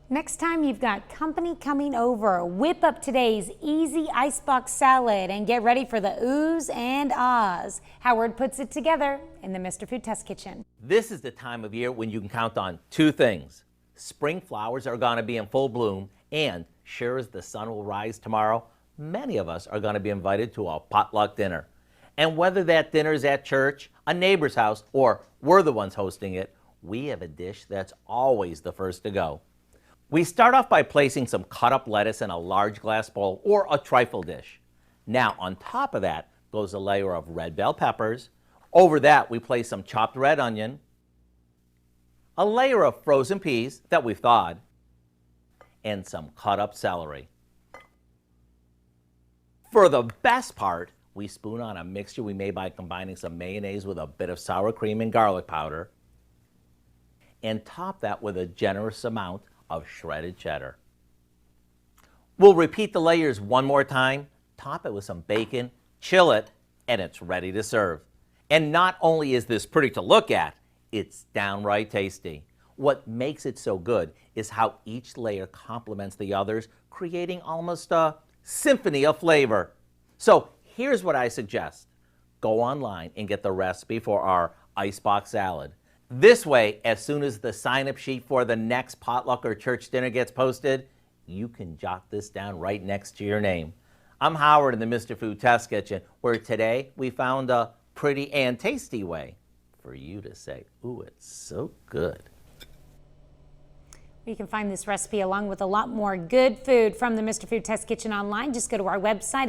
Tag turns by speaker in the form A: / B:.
A: Next time you've got company coming over, whip up today's easy icebox salad and get ready for the oohs and ahs. Howard puts it together in the Mr. Food Test Kitchen.
B: This is the time of year when you can count on two things. Spring flowers are going to be in full bloom, and sure as the sun will rise tomorrow, many of us are going to be invited to a potluck dinner. And whether that dinner is at church, a neighbor's house, or we're the ones hosting it, we have a dish that's always the first to go. We start off by placing some cut up lettuce in a large glass bowl or a trifle dish. Now on top of that goes a layer of red bell peppers. Over that we place some chopped red onion, a layer of frozen peas that we've thawed, and some cut up celery. For the best part, we spoon on a mixture we made by combining some mayonnaise with a bit of sour cream and garlic powder, and top that with a generous amount of shredded cheddar. We'll repeat the layers one more time, top it with some bacon, chill it, and it's ready to serve. And not only is this pretty to look at, it's downright tasty. What makes it so good is how each layer complements the others, creating almost a symphony of flavor. So here's what I suggest. Go online and get the recipe for our icebox salad. This way, as soon as the sign-up sheet for the next potluck or church dinner gets posted, you can jot this down right next to your name. I'm Howard in the Mr. Food Test Kitchen, where today we found a pretty and tasty way for you to say, ooh, it's so good.
A: You can find this recipe along with a lot more good food from the Mr. Food Test Kitchen online. Just go to our website.